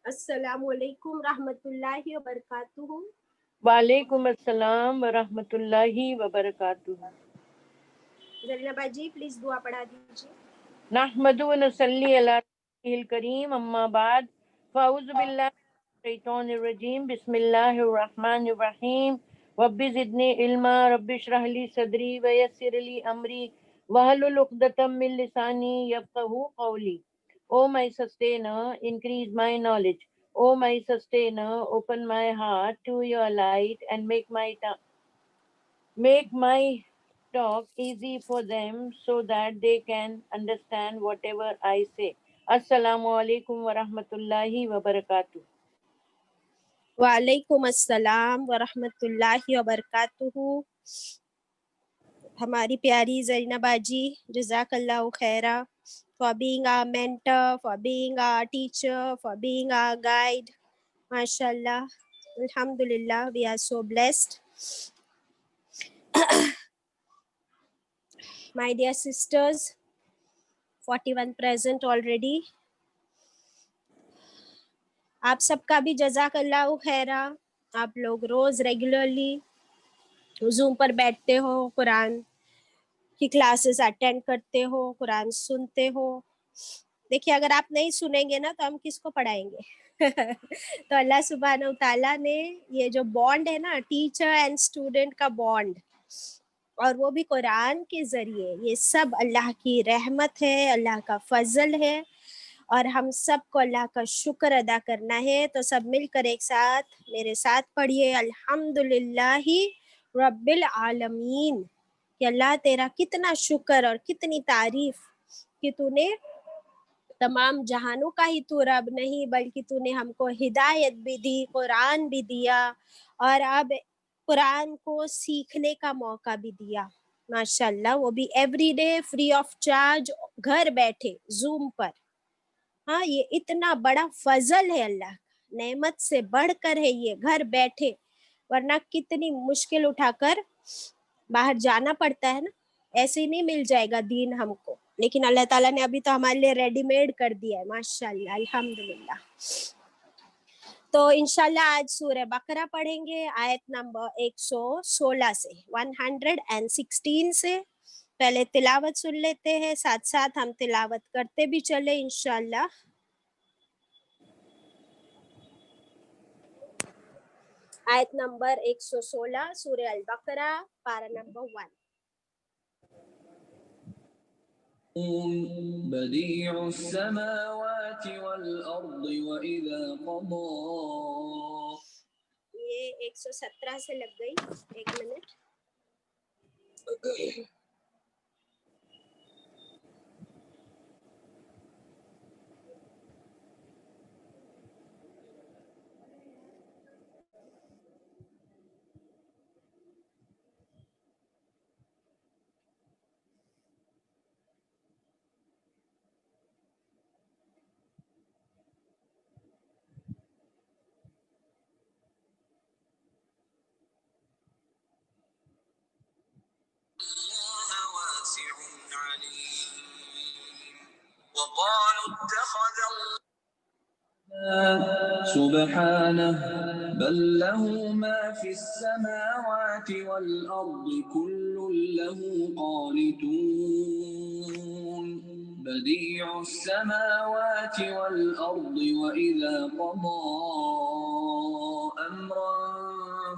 السلام علیکم رحمۃ اللہ وبرکاتہ. وعلیکم السلام ورحمۃ اللہ وبرکاتہ. زرینہ باجی پلیز دعا پڑھا دیجیے. نحمد و نصلی علی رسولہ الکریم اما بعد فاعوذ باللہ من الشیطان الرجیم بسم اللہ الرحمن الرحیم رب زدنی علما رب اشرح لی صدری ویسر لی امری واحلل عقدۃ من لسانی یفقہوا قولی. O my sustainer, increase my knowledge. O my sustainer, open my heart to your light and make my talk easy for them so that they can understand whatever I say. Assalamu alaikum wa rahmatullahi wa barakatuh. وعلیکم السلام ورحمۃ اللہ وبرکاتہ. ہماری پیاری زرینہ باجی جزاک اللہ خیرہ for being our mentor, for being our teacher, for being our guide. MashaAllah. Alhamdulillah, we are so blessed. My dear sisters, 41 present already. آپ سب کا بھی جزاک اللہ خیرہ. آپ لوگ روز ریگولرلی زوم پر بیٹھتے ہو، قرآن کی کلاسز اٹینڈ کرتے ہو، قرآن سنتے ہو. دیکھیے اگر آپ نہیں سنیں گے نا تو ہم کس کو پڑھائیں گے؟ تو اللہ سبحانہ و تعالیٰ نے یہ جو بانڈ ہے نا، ٹیچر اینڈ اسٹوڈنٹ کا بانڈ، اور وہ بھی قرآن کے ذریعے، یہ سب اللہ کی رحمت ہے، اللہ کا فضل ہے، اور ہم سب کو اللہ کا شکر ادا کرنا ہے. تو سب مل کر ایک ساتھ میرے ساتھ پڑھیے الحمدللہ رب العالمین. کہ اللہ تیرا کتنا شکر اور کتنی تعریف کہ تو نے تمام جہانوں کا ہی تو رب نہیں، بلکہ تو نے ہم کو ہدایت بھی دی، قرآن بھی دیا، اور اب قرآن کو سیکھنے کا موقع بھی دیا. ماشاءاللہ، وہ بھی every day free of charge, گھر بیٹھے زوم پر. ہاں، یہ اتنا بڑا فضل ہے اللہ کا، نعمت سے بڑھ کر ہے یہ، گھر بیٹھے. ورنہ کتنی مشکل اٹھا کر باہر جانا پڑتا ہے نا، ایسے ہی نہیں مل جائے گا دین ہم کو. لیکن اللہ تعالیٰ نے ابھی تو ہمارے لیے ریڈی میڈ کر دیا ہے. ماشاءاللہ، الحمدللہ. تو انشاءاللہ آج سورہ بقرہ پڑھیں گے، آیت نمبر 116 سے 116 سے. پہلے تلاوت سن لیتے ہیں، ساتھ ساتھ ہم تلاوت کرتے بھی چلے انشاءاللہ. آیت نمبر 116 سورہ البقرہ، پارہ نمبر 1. بديع السماوات والأرض وإذا قضى. یہ 117 سے لگ گئی، ایک منٹ. وقالوا اتخذ الله سبحانه بل له ما في السماوات والأرض كل له قانتون. بديع السماوات والأرض وإذا قضى أمرا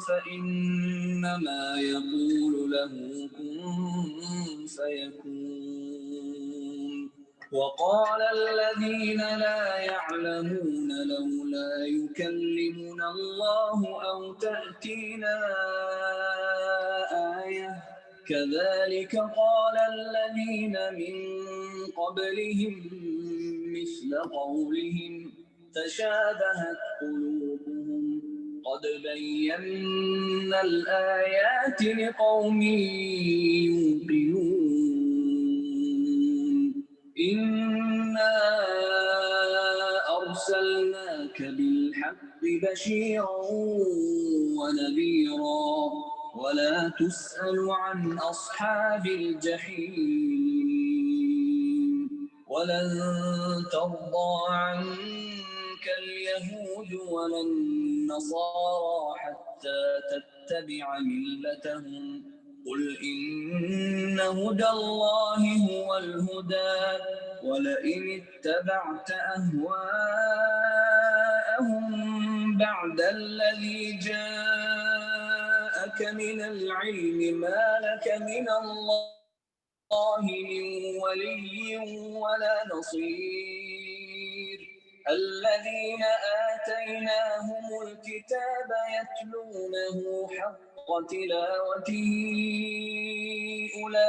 فإنما يقول له كن فيكون. وقال الذين لا يعلمون لولا يكلمنا الله أو تأتينا آية كذلك قال الذين من قبلهم مثل قولهم تشابهت قلوبهم قد بينا الآيات لقوم يوقنون. إنا أرسلناك بالحق بشيرا ونذيرا ولا تسأل عن أصحاب الجحيم ولن ترضى عنك اليهود اليهود ولا النصارى حتى تتبع ملتهم قل إن هدى الله هو الهدى ولئن اتبعت أهواءهم بعد الذي جاءك من العلم ما لك من الله من ولي ولا نصير الذين آتيناهم الكتاب يتلونه حق تلاوته أولئك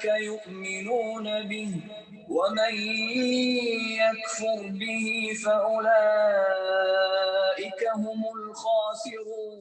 يؤمنون به ومن يكفر به فأولئك هم الخاسرون.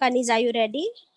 Kanis, are you ready?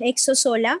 116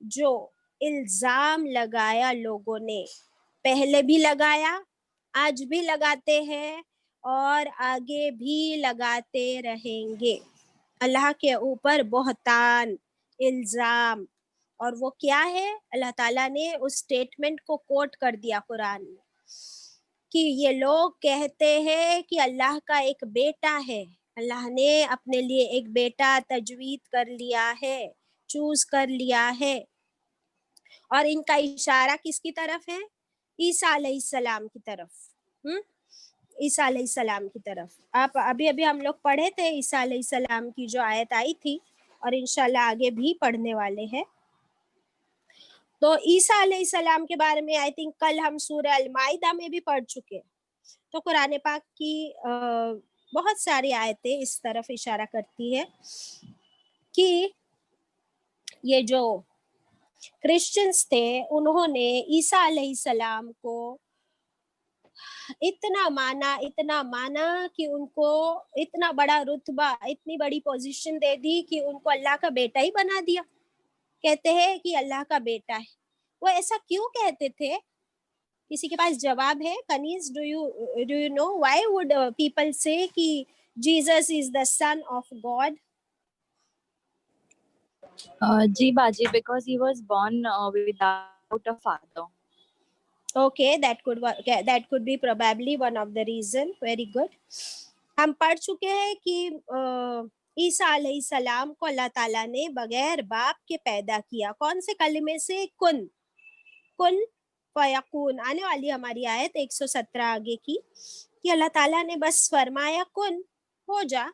جو الزام لگایا لوگوں نے، پہلے بھی لگایا، آج بھی لگاتے ہیں اور آگے بھی لگاتے رہیں گے، اللہ کے اوپر بہتان، الزام. اور وہ کیا ہے؟ اللہ تعالیٰ نے اس سٹیٹمنٹ کو کوٹ کر دیا قرآن میں کہ یہ لوگ کہتے ہیں کہ اللہ کا ایک بیٹا ہے، اللہ نے اپنے لیے ایک بیٹا تجوید کر لیا ہے، چوز کر لیا ہے. اور ان کا اشارہ کس کی طرف ہے؟ عیسیٰ علیہ السلام کی طرف. عیسیٰ علیہ السلام کی طرف. آپ ابھی ہم لوگ پڑھے تھے عیسیٰ علیہ السلام کی جو آیت آئی تھی، اور انشاءاللہ آگے بھی پڑھنے والے ہیں. تو عیسیٰ علیہ السلام کے بارے میں آئی تھنک کل ہم سورہ المائدہ میں بھی پڑھ چکے. تو قرآن پاک کی بہت ساری آیتیں اس طرف اشارہ کرتی ہے کہ یہ جو کرسچنز تھے انہوں نے عیسیٰ علیہ السلام کو اتنا مانا کہ ان کو اتنا بڑا رتبہ، اتنی بڑی پوزیشن دے دی کہ ان کو اللہ کا بیٹا ہی بنا دیا. کہتے ہیں کہ اللہ کا بیٹا ہے. وہ ایسا کیوں کہتے تھے؟ کسی کے پاس جواب ہے؟ Kaneez do you know why would people say کہ Jesus is the son of God? جی باجی, because he was born without a father. Okay, that could be probably one of the reason. Very good. ہم پڑھ چکے ہیں کہ عیسیٰ علیہ السلام کو اللہ تعالیٰ نے بغیر باپ کے پیدا کیا. کون سے کلمے سے؟ کن فیکون. آنے والی ہماری آیت 117 آگے کی کہ اللہ تعالیٰ نے بس فرمایا کن، ہو جا.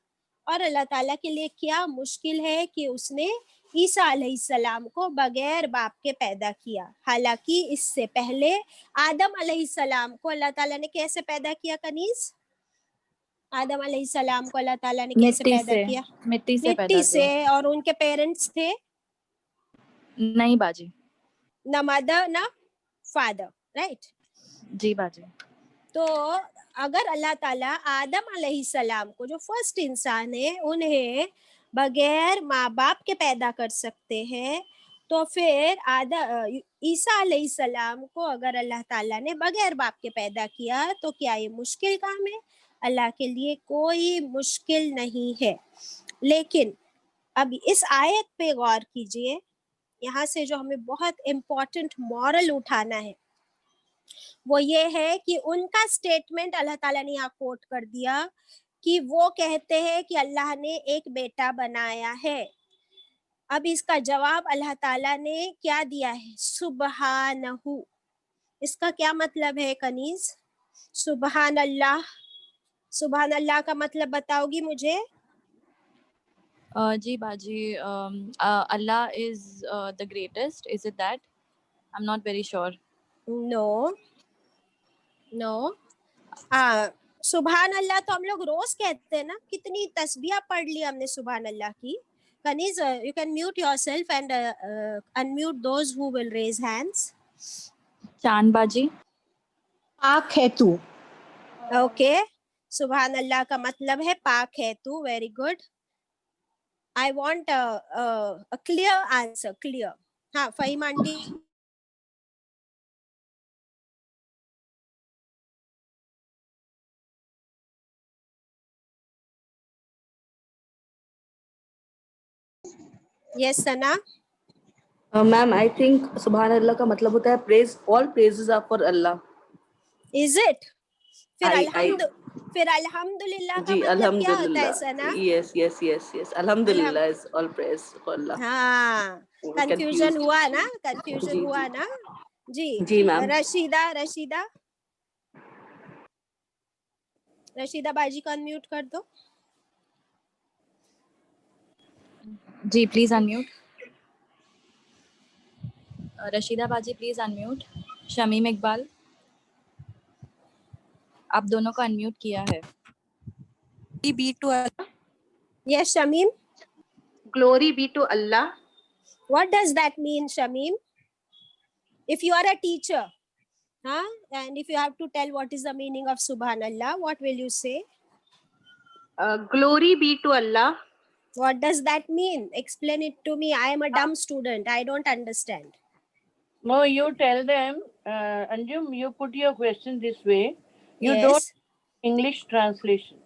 اور اللہ تعالیٰ کے لیے کیا مشکل ہے کہ اس نے عیسیٰ علیہ السلام کو بغیر باپ کے پیدا کیا. حالانکہ اس سے پہلے آدم علیہ السلام کو اللہ تعالیٰ نے کیسے پیدا کیا کنیز؟ آدم علیہ السلام کو اللہ تعالیٰ نے کیسے پیدا کیا؟ مٹی سے. اور ان کے پیرنٹس تھے نہیں باجی, نہ مدر نہ فادر، رائٹ؟ جی باجی. تو اگر اللہ تعالیٰ آدم علیہ السلام کو جو فرسٹ انسان ہے انہیں بغیر ماں باپ کے پیدا کر سکتے ہیں، تو پھر عیسیٰ علیہ السلام کو اگر اللہ تعالیٰ نے بغیر باپ کے پیدا کیا تو کیا یہ مشکل کام ہے؟ اللہ کے لیے کوئی مشکل نہیں ہے. لیکن اب اس آیت پہ غور کیجئے، یہاں سے جو ہمیں بہت امپورٹنٹ مورل اٹھانا ہے وہ یہ ہے کہ ان کا سٹیٹمنٹ اللہ تعالیٰ نے یہاں کوٹ کر دیا کہ وہ کہتے ہیں کہ اللہ نے ایک بیٹا بنایا ہے. اب اس کا جواب اللہ تعالیٰ نے کیا دیا ہے؟ سبحانہ. اس کا کیا مطلب ہے کنیز؟ سبحان اللہ. سبحان اللہ کا مطلب بتاؤ گی مجھے؟ جی باجی, Allah is the greatest, is it that? I'm not very sure. نو. سبحان اللہ تو ہم لوگ روز کہتے ہیں نا. کتنی تسبیح پڑھ لی ہم نے سبحان اللہ کی. کنیز you can mute yourself and unmute those who will raise hands. چاند باجی. پاک ہے تو. اوکے, سبحان اللہ کا مطلب ہے پاک ہے تو. Very good. I want a clear answer. Clear. ہاں Faheem aunty. Yes, Sana. Ma'am I think سبحان اللہ کا مطلب ہوتا ہے پریز, all praises are for Allah. Is it? پھر الحمدللہ کا جی مطلب کیا ہوتا ہے سنا؟ یس الحمدللہ is all praise for Allah. ہاں, کنفیوژن ہوا نا, کنفیوژن ہوا نا. جی میم. رشیدہ باجی کو انمیوٹ کر دو. جی پلیز انمیوٹ. رشیدہ باجی پلیز انمیوٹ. شمیم اقبال, آپ دونوں کو انمیوٹ کیا ہے. be to Allah. Yes, Shamim. Glory be to Allah. What does that mean, Shamim? If you are a teacher, and if you have to tell what is the meaning of Subhanallah, what will you say? Glory be to Allah. What does that mean? Explain it to me. I am a dumb student. I don't understand. No, you tell them, Anjum, you put your question this way. You don't Yes. English translation.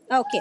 Okay.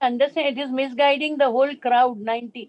Understand? It is misguiding the whole crowd 90.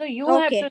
So you have Okay. to.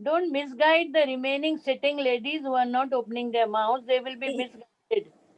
Don't misguide the remaining sitting ladies who are not opening their mouths. They will be misguided.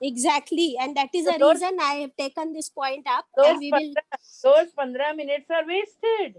Exactly, and that is the reason I have taken this point up, and we will. Those 15 minutes are wasted.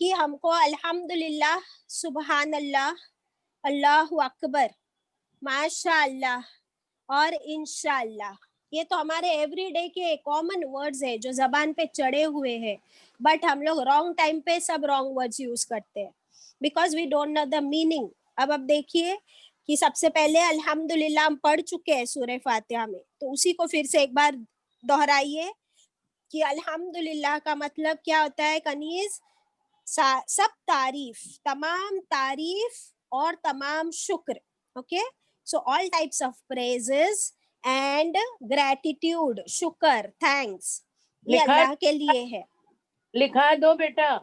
کہ ہم کو الحمدللہ، سبحان اللہ، اللہ اکبر، ماشاء اللہ اور انشاءاللہ، یہ تو ہمارے ایوری ڈے کے کامن ورڈز ہیں جو زبان پہ چڑھے ہوئے ہیں، بٹ ہم لوگ رانگ ٹائم پہ سب رانگ ورڈز یوز کرتے ہیں because we don't know the meaning. اب دیکھیے کہ سب سے پہلے الحمدللہ ہم پڑھ چکے ہیں سورہ فاتحہ میں، تو اسی کو پھر سے ایک بار دہرائیے کہ الحمدللہ کا مطلب کیا ہوتا ہے کنیز؟ سب تعریف، تمام تعریف اور تمام شکر. Okay, so all types of praises and gratitude, شکر، تھینکس، یہ لکھا اللہ کے لیے ہے. لکھا دو بیٹا.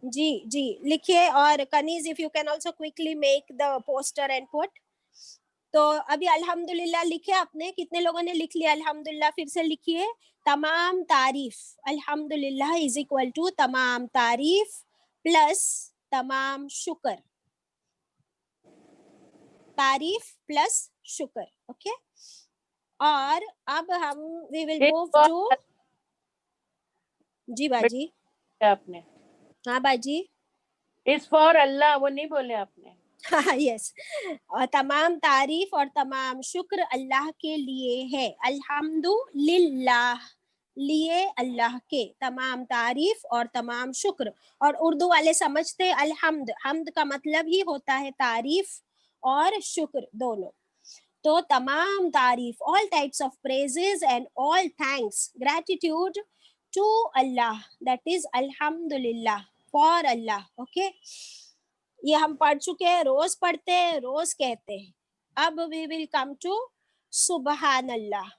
جی جی لکھیے. اور Kaneez if you can also quickly make the poster and put. تو ابھی الحمدللہ لکھے آپ نے، کتنے لوگوں نے لکھ لیا الحمدللہ؟ پھر سے لکھیے. تمام تعریف، الحمدللہ از اکول ٹو تمام تعریف پلس تمام شکر، تعریف پلس شکر. اوکے، اور اب ہم وی ول موو ٹو. جی باجی. آپ نے ہاں باجی. اس فار اللہ وہ نہیں بولے آپ نے. یس، اور تمام تعریف اور تمام شکر اللہ کے لیے ہے. الحمد للہ، لیے اللہ کے، تمام تعریف اور تمام شکر. اور اردو والے سمجھتے الحمد، حمد کا مطلب ہی ہوتا ہے تعریف اور شکر دونوں. تو تمام تعریف، all types of praises and all thanks, gratitude to Allah, that is alhamdulillah, for Allah. okay، یہ ہم پڑھ چکے ہیں، روز پڑھتے ہیں، روز کہتے ہیں. اب we will come to سبحان اللہ.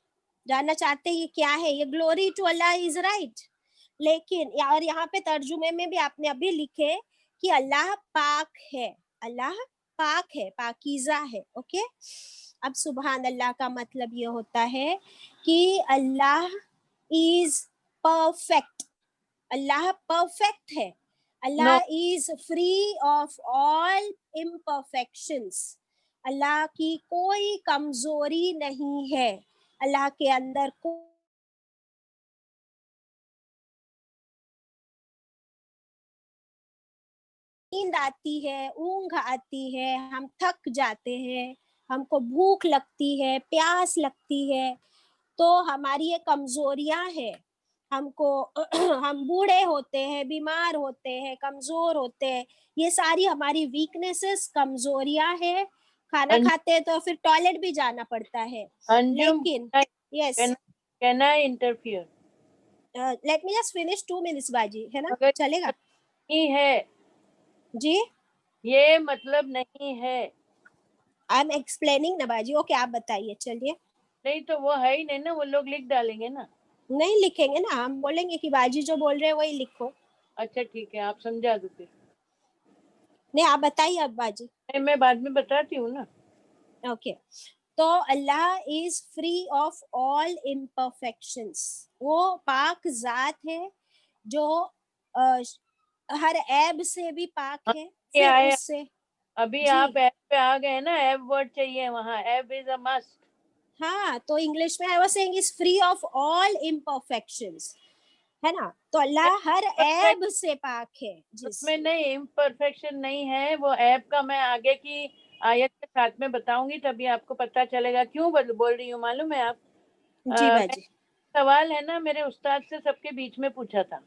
جاننا چاہتے ہیں یہ کیا ہے؟ یہ glory to Allah is right, لیکن اور یہاں پہ ترجمے میں بھی آپ نے ابھی لکھے کہ اللہ پاک ہے، اللہ پاک ہے، پاکیزہ ہے. اوکے، اب سبحان اللہ کا مطلب یہ ہوتا ہے کہ اللہ از پرفیکٹ، اللہ پرفیکٹ ہے. اللہ is free of all imperfections, اللہ کی کوئی کمزوری نہیں ہے، اللہ کے اندر نیند آتی ہے، اونگ آتی ہے، ہم تھک جاتے ہیں، ہم کو بھوک لگتی ہے، پیاس لگتی ہے، تو ہماری یہ کمزوریاں ہیں. ہم کو ہم بوڑھے ہوتے ہیں، بیمار ہوتے ہیں، کمزور ہوتے ہیں، یہ ساری ہماری ویکنیسز، کمزوریاں ہیں. کھانا کھاتے ہیں تو پھر ٹوائلٹ بھی جانا پڑتا ہے. انجم لیکن yes, can I interfere? Let me just finish 2 minutes باجی، ہے نا؟ مگر چلے گا نہیں ہے، جی؟ یہ مطلب نہیں ہے. آئی ایم ایکسپلیننگ نا باجی. اوکے، آپ بتائیے. چلیے. نہیں تو وہ ہے ہی نہیں نا، وہ لوگ لکھ ڈالیں گے نا. نہیں لکھیں گے نا، ہم بولیں گے کہ باجی جو بول رہے ہیں وہی لکھو. اچھا ٹھیک ہے، آپ سمجھا دو پھر. نہیں آپ بتائیے اب باجی. میں بعد میں بتاتی ہوں نا. اوکے، تو اللہ is free of all imperfections, وہ پاک ذات ہے جو ہر عیب سے بھی پاک ہے. یہ پھر آئے اس سے ابھی جی آپ ایپ پہ آ گئے نا، ایپ ورڈ چاہیے وہاں. App is a must. ہاں، تو انگلش میں I was saying is free of all imperfections، ہے نا؟ تو اللہ ہر عیب سے پاک ہے. اس میں نہیں، امپرفیکشن نہیں ہے وہ ایپ کا. میں آگے کی آیت کے ساتھ میں بتاؤں گی، تبھی آپ کو پتا چلے گا. کیوں بول رہی ہوں معلوم ہے آپ؟ جی باجی. سوال ہے نا، میرے استاد سے سب کے بیچ میں پوچھا تھا،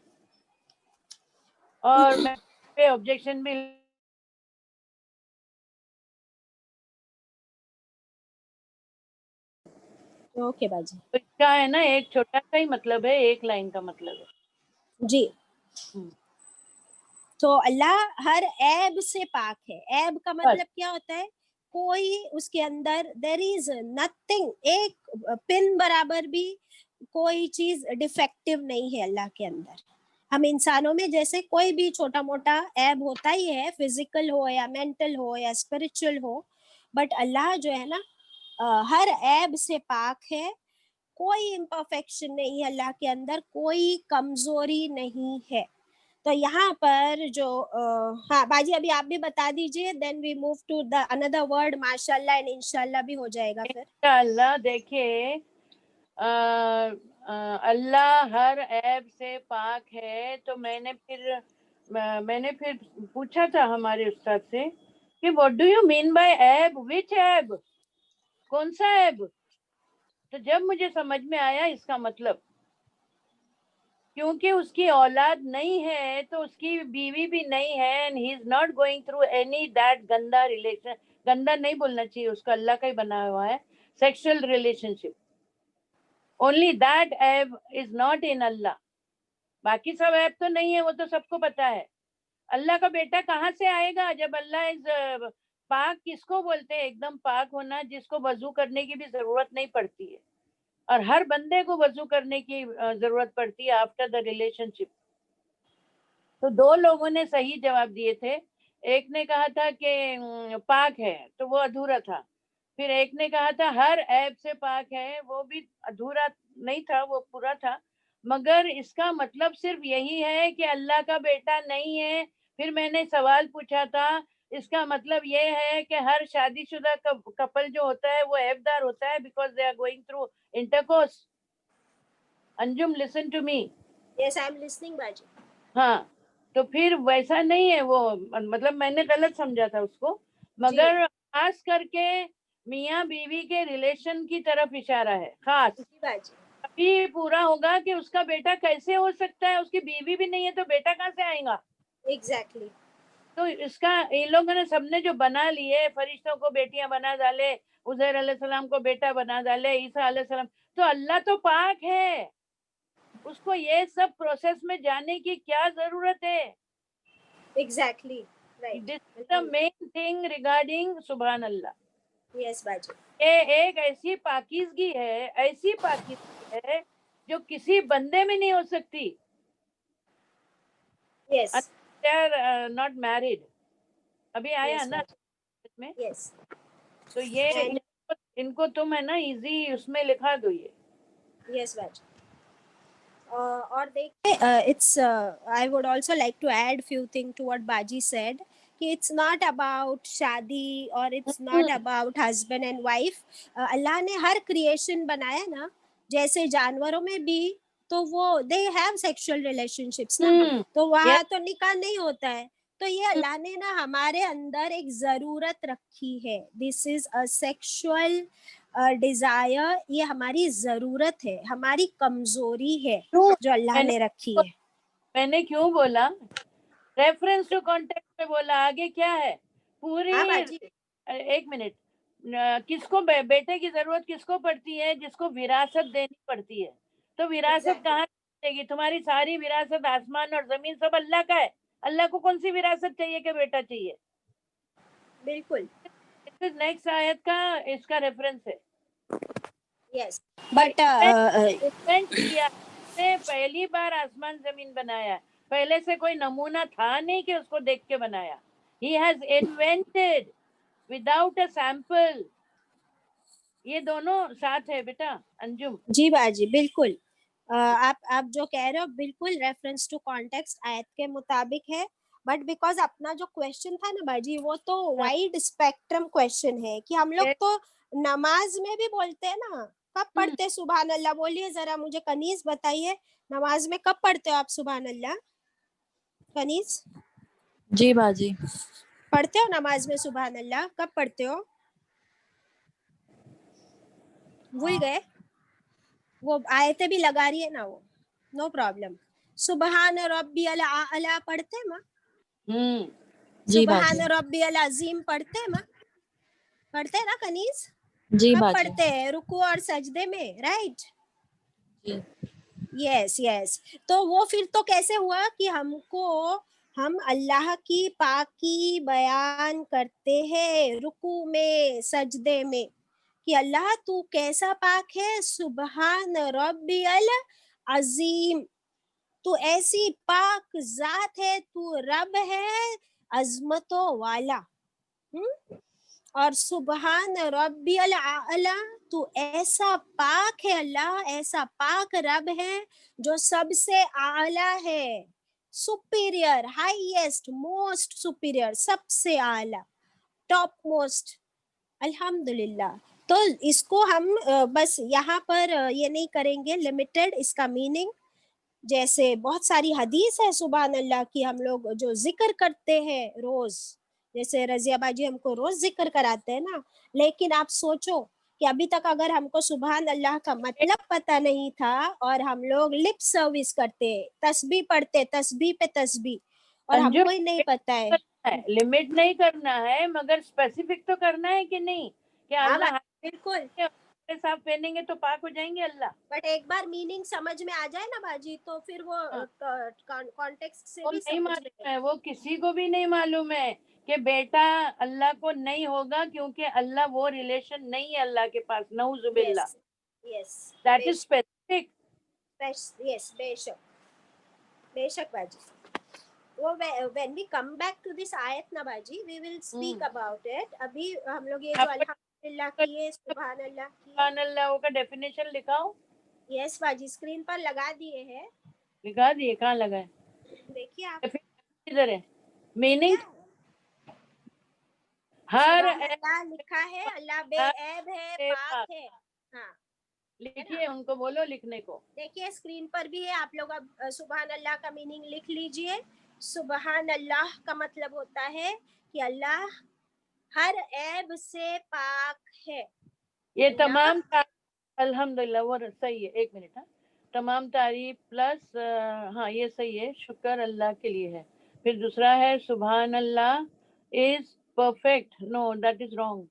اور میں پہ آبجیکشن بھی اوکے باجی. کیا ہے نا، ایک چھوٹا سا ہی مطلب ہے، ایک لائن کا مطلب ہے. جی، تو اللہ ہر عیب سے پاک ہے. عیب کا مطلب کیا ہوتا ہے؟ کوئی اس کے اندر there is nothing، ایک پن برابر بھی کوئی چیز ڈیفیکٹیو نہیں ہے اللہ کے اندر. ہم انسانوں میں جیسے کوئی بھی چھوٹا موٹا عیب ہوتا ہی ہے، فزیکل ہو یا مینٹل ہو یا اسپرچل ہو، بٹ اللہ جو ہے نا ہر عیب سے پاک ہے. کوئی امپرفیکشن نہیں ہے اللہ کے اندر، کوئی کمزوری نہیں ہے. تو یہاں پر جو ہاں باجی ابھی آپ بھی بتا دیجئے، then we move to the under word ماشاءاللہ اینڈ انشاءاللہ بھی ہو جائے گا پھر. اللہ. دیکھیے اللہ ہر عیب سے پاک ہے، تو میں نے پھر میں نے پھر پوچھا تھا ہمارے استاد سے کہ what do you mean by ایب، وچ ایب، کون سا ایب؟ تو جب مجھے سمجھ میں آیا اس کا مطلب، کیونکہ اس کی اولاد نہیں ہے تو اس کی بیوی بھی نہیں ہے، and he is not going through any that گندا ریلیشن، گندا نہیں بولنا چاہیے، اس کا اللہ کا ہی بنایا ہوا ہے sexual relationship. Only that ایب از ناٹ ان اللہ. باقی سب ایب تو نہیں ہے، وہ تو سب کو پتا ہے. اللہ کا بیٹا کہاں سے آئے گا جب اللہ از پاک؟ کس کو بولتے ہیں ایک دم پاک ہونا؟ جس کو وضو کرنے کی بھی ضرورت نہیں پڑتی ہے، اور ہر بندے کو وضو کرنے کی ضرورت پڑتی ہے آفٹر دا ریلیشن شپ. تو دو لوگوں نے صحیح جواب دیے تھے. ایک نے کہا تھا کہ پاک ہے، تو وہ ادھورا تھا. پھر ایک نے کہا تھا ہر عیب سے پاک ہے، وہ بھی ادھورا نہیں تھا، وہ پورا تھا. مگر اس کا مطلب صرف یہی ہے کہ اللہ کا بیٹا نہیں ہے. پھر میں نے سوال پوچھا تھا، اس کا مطلب یہ ہے کہ ہر شادی شدہ کپل جو ہوتا ہے وہ عیب دار ہوتا ہے because they are going through intercourse. Anjum listen to me. Yes, I am listening, باجی. ہاں، تو پھر ویسا نہیں ہے وہ، مطلب میں نے غلط سمجھا تھا اس کو، مگر خاص کر کے میاں بیوی کے ریلیشن کی طرف اشارہ ہے خاص. جی باجی. ابھی پورا ہوگا کہ اس کا بیٹا کیسے ہو سکتا ہے، اس کی بیوی بھی نہیں ہے تو بیٹا کہاں سے آئے گا؟ Exactly. تو اس کا ان لوگوں نے سب نے جو بنا لیے، فرشتوں کو بیٹیاں بنا ڈالے، عزیر علیہ السلام کو بیٹا بنا ڈالے، عیسیٰ علیہ السلام. تو اللہ تو پاک ہے، اس کو یہ سب پروسیس میں جانے کی کیا ضرورت ہے؟ Exactly. Right. This is the main thing regarding سبحان اللہ. Yes, باجی. یہ ایک ایسی پاکیزگی ہے، ایسی پاکیزگی ہے جو کسی بندے میں نہیں ہو سکتی. Yes. They are not married. ابھی آیا Yes, نا باجی. میں. Yes. تو یہ And ان کو تم ہے نا ایزی اس میں لکھا دو یہ. yes, باجی. اور دیکھیں it's I would also like to add few things to what باجی said کہ it's not about شادی اور it's not about husband and wife. اللہ نے ہر کریشن بنایا نا، جیسے جانوروں میں بھی تو وہ they have sexual relationships نا، تو وہاں تو نکاح نہیں ہوتا ہے. تو یہ اللہ نے نا ہمارے اندر ایک ضرورت رکھی ہے. This is a sexual Dzire, یہ ہماری ضرورت ہے، ہماری کمزوری ہے جو اللہ نے رکھی ہے. میں نے کیوں بولا ریفرنس ٹو کانٹیکٹ میں بولا، آگے کیا ہے پوری. ہاں باجی. ایک منٹ. کس کو بیٹے کی ضرورت کس کو پڑتی ہے؟ جس کو وراثت دینی پڑتی ہے. تو وراثت کہاں دے گی؟ تمہاری ساری وراثت آسمان اور زمین سب اللہ کا ہے. اللہ کو کون سی وراثت چاہیے کہ بیٹا چاہیے؟ بالکل. نیکسٹ آیت کا اس کا ریفرنس ہے. یس بٹ کیا نے پہلی بار آسمان زمین بنایا، پہلے سے کوئی نمونہ تھا نہیں کہ اس کو دیکھ کے بنایا. He has invented without a sample. یہ دونوں ساتھ ہے بیٹا انجم. جی باجی بالکل. آپ جو کہہ رہے ہو بالکل ریفرنس ٹو کانٹیکسٹ آیت کے مطابق ہے. بٹ بیکاز اپنا جو کویشچن تھا نا باجی وہ تو وائڈ اسپیکٹرم کویشچن ہے کہ ہم لوگ تو نماز میں بھی بولتے ہیں نا. کب پڑھتے سبحان اللہ؟ بولیے ذرا مجھے کنیز بتائیے، نماز میں کب پڑھتے ہو آپ سبحان اللہ؟ کنیز جی باجی. پڑھتے ہو نماز میں سبحان اللہ؟ کب پڑھتے ہو؟ بھول گئے؟ وہ آیتیں بھی لگا رہی ہے نا وہ، نو پرابلم. سبحان ربی الاعلی پڑھتے ہیں ماں؟ جی سبحان باجی. ربی العظیم پڑھتے ہیں ماں؟ پڑھتے ہیں نا کنیز؟ جی کب باجی. پڑھتے ہیں؟ رکوع اور سجدے میں، رائٹ؟ جی. یس یس. تو وہ پھر تو کیسے ہوا کہ ہم اللہ کی پاکی بیان کرتے ہیں رکوع میں سجدے میں کہ اللہ تو کیسا پاک ہے، سبحان ربی العظیم، تو ایسی پاک ذات ہے، تو رب ہے عظمتوں والا. اور سبحان ربی الاعلی، تو ایسا پاک ہے اللہ، ایسا پاک رب ہے جو سب سے اعلیٰ ہے، سپیریئر، ہائیسٹ، موسٹ سپیریئر، سب سے اعلیٰ، ٹاپ موسٹ. الحمدللہ. تو اس کو ہم بس یہاں پر یہ نہیں کریں گے لمیٹڈ اس کا میننگ، جیسے بہت ساری حدیث ہے سبحان اللہ کی، ہم لوگ جو ذکر کرتے ہیں روز، جیسے رضیہ باجی ہم کو روز ذکر کراتے ہیں نا، لیکن آپ سوچو کہ ابھی تک اگر ہم کو سبحان اللہ کا مطلب پتہ نہیں تھا اور ہم لوگ لپ سروس کرتے، تسبیح پڑھتے، تسبیح پہ تسبیح، اور ہم کو ہی نہیں پتہ ہے. لمٹ نہیں کرنا ہے، مگر اسپیسیفک تو کرنا ہے کہ نہیں، کہ ہاں اللہ بالکل، صاحب پہنیں گے تو پاک ہو جائیں گے اللہ. بٹ ایک بار میننگ سمجھ میں آ جائے نا باجی تو پھر وہ کانٹیکسٹ سے وہ بھی نہیں سمجھ میں معلوم ہے، وہ کسی کو بھی نہیں معلوم ہے کہ بیٹا اللہ کو نہیں ہوگا، کیونکہ اللہ وہ ریلیشن نہیں ہے اللہ کے پاس. نعوذ باللہ. یس یس دیٹ از اسپیسیفک. یس بے شک باجی. وہ when we come back to this آیت نا باجی we will speak about it. ابھی ہم لوگ یہ جو الحمدللہ کی ہے، سبحان اللہ کی ہے. سبحان اللہ کا ڈیفینیشن لکھاؤ. یس باجی اسکرین پر لگا دیے ہیں، لکھا دیے. کہاں لگا ہے؟ دیکھیے آپ. ادھر ہے. میننگ ہر سبحان اللہ لکھا ہے، اللہ بے عیب ہے، پاک ہے. ہاں لکھیے، ان کو بولو لکھنے کو. دیکھیے اسکرین پر بھی ہے، آپ لوگ اب سبحان اللہ کا میننگ لکھ لیجئے. سبحان اللہ کا مطلب ہوتا ہے کہ اللہ ہر عیب سے پاک ہے. یہ تمام الحمدللہ وہ صحیح ہے. ایک منٹ. ہاں، تمام تعریف پلس ہاں یہ صحیح ہے، شکر اللہ کے لیے ہے. پھر دوسرا ہے سبحان اللہ is perfect. No that is wrong.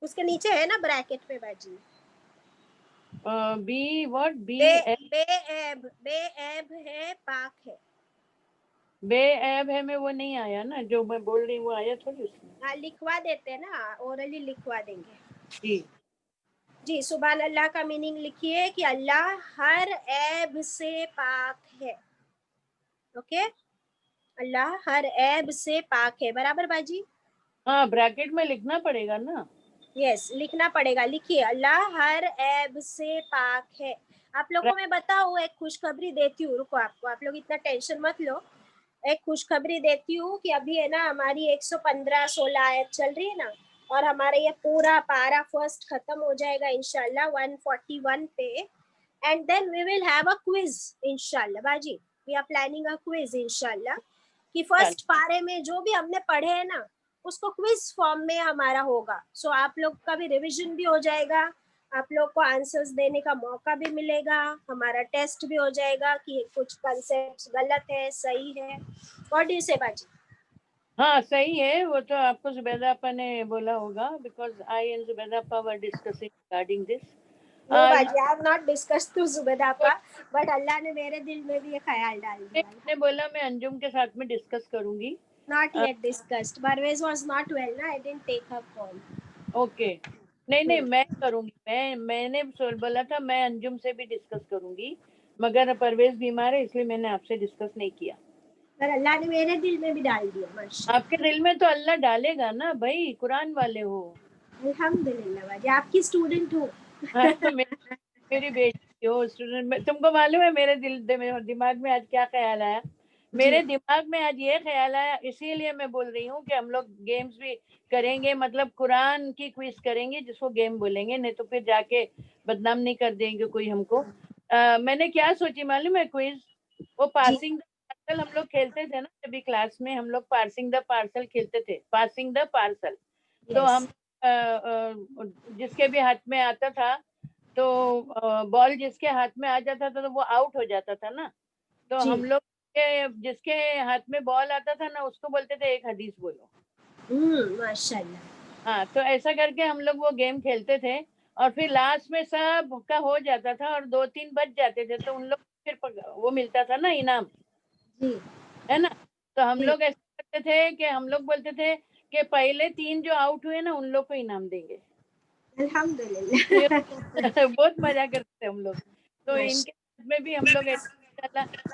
اس کے نیچے ہے نا بریکٹ پہ باجی، بی واٹ بی بے عیب ہے، پاک ہے. بے عیب ہے میں وہ نہیں آیا نا، جو میں بول رہی ہوں وہ آیا تھوڑی اس میں. ہاں لکھوا دیتے ہیں نا، اورلی لکھوا دیں گے. جی جی سبحان اللہ کا میننگ لکھیے کہ اللہ ہر عیب سے پاک ہے. اوکے، اللہ ہر عیب سے پاک ہے. برابر باجی؟ ہاں بریکٹ میں لکھنا پڑے گا نا. یس لکھنا پڑے گا. لکھیے اللہ ہر عیب سے پاک ہے. آپ لوگوں کو میں بتاؤں، ایک خوشخبری دیتی ہوں، رکو آپ لوگ اتنا ٹینشن مت لو. ایک خوشخبری دیتی ہوں کہ ابھی ہے نا ہماری 115-16 آیت چل رہی ہے نا، اور ہمارا یہ پورا پارا فرسٹ ختم ہو جائے گا انشاءاللہ 141 پہ. And then we will have a quiz انشاءاللہ باجی. We are planning a quiz انشاءاللہ کہ فرسٹ پارے میں جو بھی ہم نے پڑھے ہیں نا اس کو کوئز فارم میں ہمارا ہوگا. سو آپ لوگ کا بھی ریویژن بھی ہو جائے گا، آپ لوگ کو آنسرز دینے کا موقع بھی ملے گا، ہمارا ٹیسٹ بھی ہو جائے گا کہ کچھ کنسیپٹس غلط ہے صحیح ہے. واٹ ڈو یو سے باجی؟ ہاں صحیح ہے. وہ تو آپ کو زبیدہ آپا نے بولا ہوگا، بیکاز آئی اینڈ زبیدہ آپا were discussing regarding this. No باجی I have not discuss to Zubaida آپا، بٹ اللہ نے میرے دل میں بھی یہ خیال ڈال دیا. میں نے بولا میں انجم کے ساتھ میں ڈسکس کروں گی. Not yet discussed. Parvez was not well, na? I didn't take her call. Okay. نہیں میں کروں گی. میں نے بولا تھا میں انجم سے بھی ڈسکس کروں گی، مگر پرویز بیمار ہے اس لیے میں نے آپ سے ڈسکس نہیں کیا. پر اللہ نے میرے دل میں بھی ڈال دیا ماشاءاللہ. آپ کے دل میں تو اللہ ڈالے گا نا بھائی، قرآن والے ہو. الحمدللہ باجی آپ کی اسٹوڈنٹ ہو. میری بیٹی ہو، اسٹوڈنٹ. تم کو معلوم ہے میرے دماغ میں آج کیا خیال آیا؟ میرے دماغ میں آج یہ خیال آیا، اسی لیے میں بول رہی ہوں کہ ہم لوگ گیمز بھی کریں گے، مطلب قرآن کی کوئز کریں گے جس کو گیم بولیں گے، نہیں تو پھر جا کے بدنام نہیں کر دیں گے کوئی ہم کو. میں نے کیا سوچی معلوم ہے کوئز؟ وہ پاسنگ پارسل ہم لوگ کھیلتے تھے نا جبھی کلاس میں، ہم لوگ پارسنگ دا پارسل کھیلتے تھے. پاسنگ دا پارسل تو ہم جس کے بھی ہاتھ میں آتا تھا تو بال جس کے ہاتھ میں آ جاتا تھا تو وہ آؤٹ ہو جاتا تھا نا. تو ہم لوگ جس کے ہاتھ میں بال آتا تھا نا اس کو بولتے تھے ایک حدیث بولو. ماشاءاللہ. ہاں تو ایسا کر کے ہم لوگ وہ گیم کھیلتے تھے، اور پھر لاسٹ میں سب کا ہو جاتا تھا اور 2-3 بچ جاتے تھے تو ان لوگ پھر وہ ملتا تھا نا انعام، ہے نا. تو ہم لوگ ایسا کرتے تھے کہ ہم لوگ بولتے تھے کہ پہلے 3 جو آؤٹ ہوئے نا ان لوگ کو انعام دیں گے. الحمدللہ. بہت مزہ کرتے تھے ہم لوگ. تو ان کے ساتھ میں بھی ہم لوگ ایسا.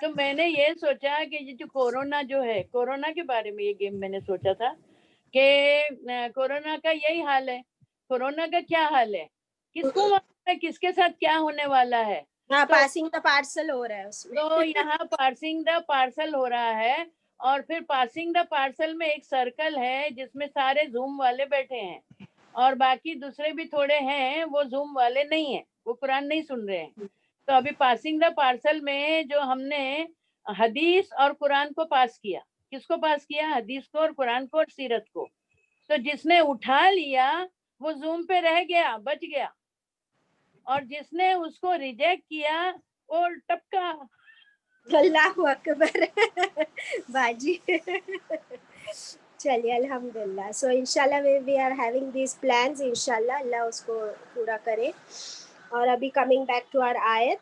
تو میں نے یہ سوچا کہ یہ جو کورونا جو ہے، کورونا کے بارے میں یہ گیم میں نے سوچا تھا کہ کورونا کا یہی حال ہے. کورونا کا کیا حال ہے کس کو معلوم ہے، کس کے ساتھ کیا ہونے والا ہے. پاسنگ دا پارسل ہو رہا ہے اس میں. تو یہاں پارسنگ دا پارسل ہو رہا ہے، اور پھر پاسنگ دا پارسل میں ایک سرکل ہے جس میں سارے زوم والے بیٹھے ہیں، اور باقی دوسرے بھی تھوڑے ہیں وہ زوم والے نہیں ہیں، وہ قرآن نہیں سن رہے ہیں. تو ابھی پاسنگ دا پارسل میں جو ہم نے حدیث اور قرآن کو پاس کیا، کس کو پاس کیا؟ حدیث کو اور قرآن کو اور سیرت کو. تو جس نے اٹھا لیا وہ زوم پہ رہ گیا، بچ گیا، اور جس نے اس کو ریجیکٹ کیا وہ ٹپکا. اللہ اکبر باجی. چلیے الحمدللہ. سو انشاءاللہ we are having these plans. انشاءاللہ اللہ اس کو پورا کرے. اور ابھی کمنگ بیک ٹو آر آیت،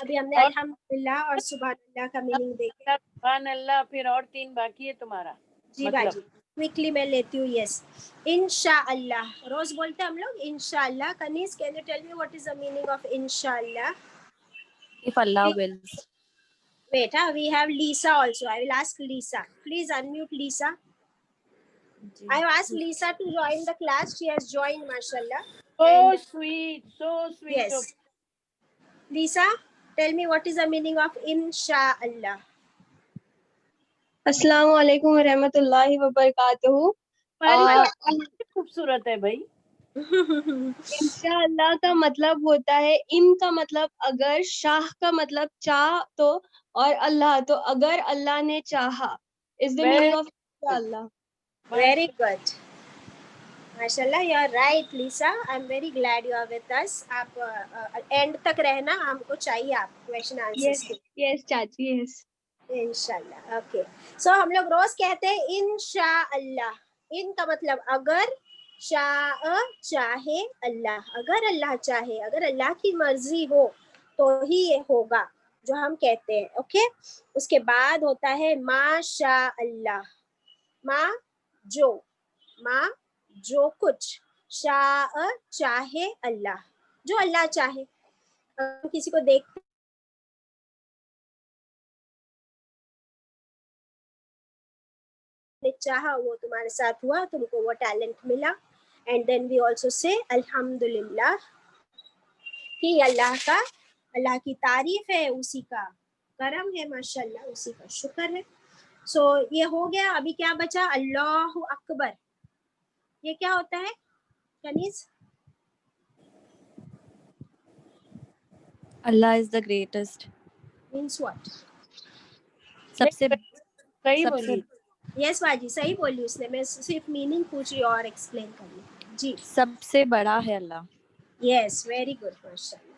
ابھی ہم نے اور الحمدللہ اور سبحان اللہ کا میننگ دیکھے. سبحان اللہ، پھر اور 3 باقی ہے تمہارا. جی مطلب باجی کوئکلی میں لیتی ہوں. یس انشاءاللہ روز بولتے ہیں ہم لوگ انشاءاللہ. Kaneez can you tell me what is the meaning of انشاءاللہ؟ If Allah wills. Wait, we have Lisa also. I will ask Lisa. Please unmute Lisa. I have asked Lisa to join the class. She has joined, mashallah. so And sweet, so sweet. yes. Lisa, tell me what is the meaning of Insha'Allah? السلام علیکم ورحمۃ اللہ وبرکاتہ. خوبصورت ہے بھائی. انشاءاللہ کا مطلب ہوتا ہے ان کا مطلب اگر، شاہ کا مطلب چاہ تو، اور اللہ تو اگر اللہ نے چاہا. is the meaning of انشاءاللہ. Very good. MashaAllah, you are right, Lisa. I am very glad you are with us. آپ اینڈ تک رہنا، ہم کو چاہیے آپ کویشچن آنسرس کے. یس چاچی یس. انشاءاللہ. اوکے سو ہم لوگ روز کہتے ہیں انشاءاللہ. ان کا مطلب اگر، شاء چاہے اللہ، اگر اللہ چاہے، اگر اللہ کی مرضی ہو تو ہی یہ ہوگا جو ہم کہتے ہیں. اوکے اس کے بعد ہوتا ہے ما شاء اللہ. ما جو، ما جو کچھ، شاء چاہے اللہ، جو اللہ چاہے. ہم کسی کو دیکھتے نے چاہا وہ تمہارے ساتھ ہوا، تم کو وہ ٹیلنٹ ملا. And then we also say الحمدللہ کہ اللہ کی تعریف ہے، اسی کا کرم ہے، ماشاءاللہ اسی کا شکر ہے. سو یہ ہو گیا. ابھی کیا بچا؟ اللہ اکبر. یہ کیا ہوتا ہے کنیز؟ Allah is the greatest. means what? سب سے صحیح سب بولی. سے یس باجی صحیح بولی اس نے. میں صرف میننگ پوچھ رہی اور ایکسپلین کر رہی. جی سب سے بڑا ہے اللہ. یس ویری گڈ ماشاءاللہ.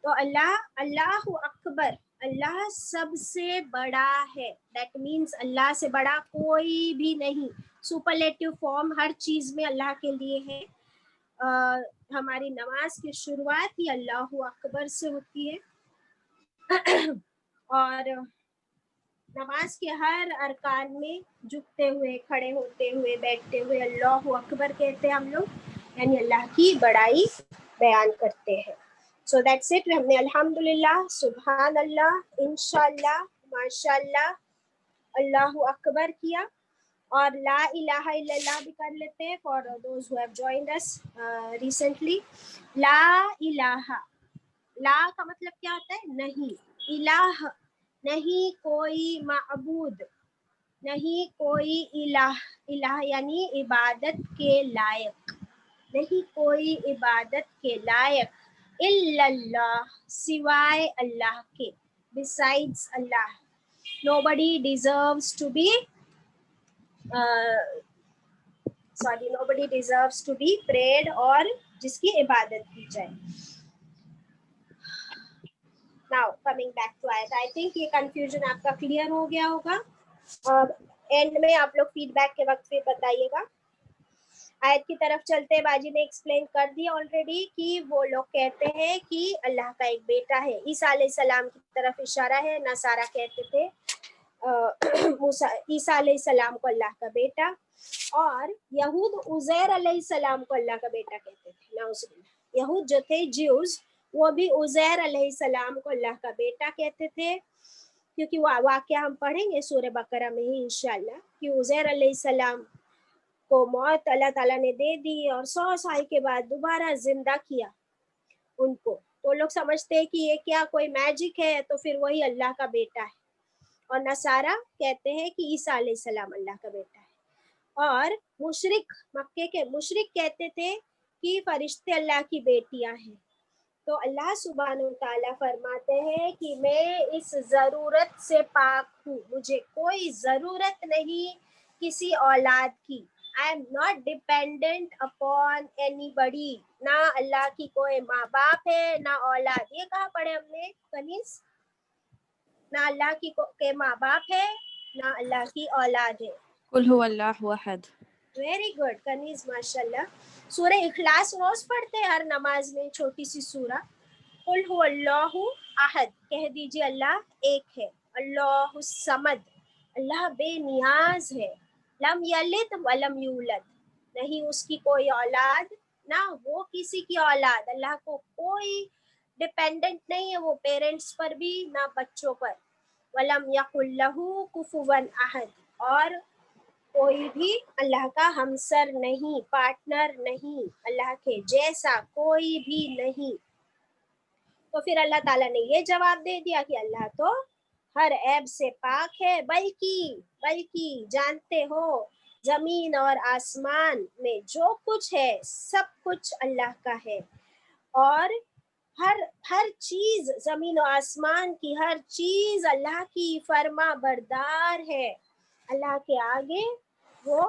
تو اللہ اکبر، اللہ سب سے بڑا ہے. دیٹ مینس اللہ سے بڑا کوئی بھی نہیں. سپرلیٹو فارم ہر چیز میں اللہ کے لیے ہے. ہماری نماز کی شروعات ہی اللہ اکبر سے ہوتی ہے، اور نماز کے ہر ارکان میں جھکتے ہوئے، کھڑے ہوتے ہوئے، بیٹھتے ہوئے اللہ اکبر کہتے ہیں ہم لوگ، یعنی اللہ کی بڑائی بیان کرتے ہیں. So that's it. ہم نے الحمدللہ، سبحان اللہ، انشاءاللہ، ماشاءاللہ، اللہ اکبر کیا، اور لا الہ الا اللہ بھی کر لیتے ہیں for those who have joined us recently. لا الہ، لا کا مطلب کیا ہوتا ہے؟ نہیں. الہ نہیں کوئی معبود، نہیں کوئی الہ. الہ یعنی عبادت کے لائق، نہیں کوئی عبادت کے لائق. الا اللہ، سوائے اللہ کے. besides Allah. nobody deserves to be nobody deserves to be prayed اور جس کی عبادت کی جائے. Now coming back to ayat, I think یہ confusion آپ کا clear ہو گیا ہوگا. اینڈ میں آپ لوگ فیڈ بیک کے وقت پھر بتائیے گا. آیت کی طرف چلتے. باجی نے ایکسپلین کر دیا آلریڈی کہ وہ لوگ کہتے ہیں کہ اللہ کا ایک بیٹا ہے. عیسیٰ علیہ السلام کی طرف اشارہ ہے. نصارہ کہتے تھے عیسیٰ علیہ السلام کو اللہ کا بیٹا، اور یہود عزیر علیہ السلام کو اللہ کا بیٹا کہتے تھے. نعوذ باللہ. یہود جو تھے جیوز، وہ بھی عزیر علیہ السلام کو اللہ کا بیٹا کہتے تھے، کیونکہ وہ واقعہ ہم پڑھیں گے سورہ بقرہ میں ہی انشاءاللہ کہ عزیر علیہ السلام کو موت اللہ تعالیٰ نے دے دی اور 100 سال کے بعد دوبارہ زندہ کیا ان کو. تو لوگ سمجھتے ہیں کہ یہ کیا کوئی میجک ہے، تو پھر وہی اللہ کا بیٹا ہے. اور نصارہ کہتے ہیں کہ عیسیٰ علیہ السلام اللہ کا بیٹا ہے. اور مشرک، مکے کے مشرک کہتے تھے کہ فرشتے اللہ کی بیٹیاں ہیں. تو اللہ سبحانہ و تعالیٰ فرماتے ہیں کہ میں اس ضرورت سے پاک ہوں، مجھے کوئی ضرورت نہیں کسی اولاد کی. I am not dependent upon اینی بڈی. نہ اللہ کی کوئی ماں باپ ہے نہ اولاد. یہ کہاں پڑھے ہم نے کنیز؟ نہ اللہ کی کے ماں باپ ہے نہ اللہ کی اولاد ہے. قل هو الله احد. ویری گڈ کنیز، ماشاء اللہ. سورہ اخلاص روز پڑھتے ہیں ہر نماز میں، چھوٹی سی سورہ. قل هو اللہ احد، کہہ دیجیے اللہ ایک ہے. اللہ الصمد، اللہ بے نیاز ہے. لم یلد ولم یولد، نہیں اس کی کوئی اولاد نہ وہ کسی کی اولاد. اللہ کو کوئی ڈپینڈنٹ نہیں ہے، وہ پیرنٹس پر بھی نہ بچوں پر. ولم یکن لہ کفوا احد، اور کوئی بھی اللہ کا ہمسر نہیں، پارٹنر نہیں، اللہ کے جیسا کوئی بھی نہیں. تو پھر اللہ تعالیٰ نے یہ جواب دے دیا کہ اللہ تو ہر عیب سے پاک ہے، بلکہ جانتے ہو زمین اور آسمان میں جو کچھ ہے سب کچھ اللہ کا ہے، اور ہر چیز زمین و آسمان کی ہر چیز اللہ کی فرما بردار ہے. اللہ کے آگے وہ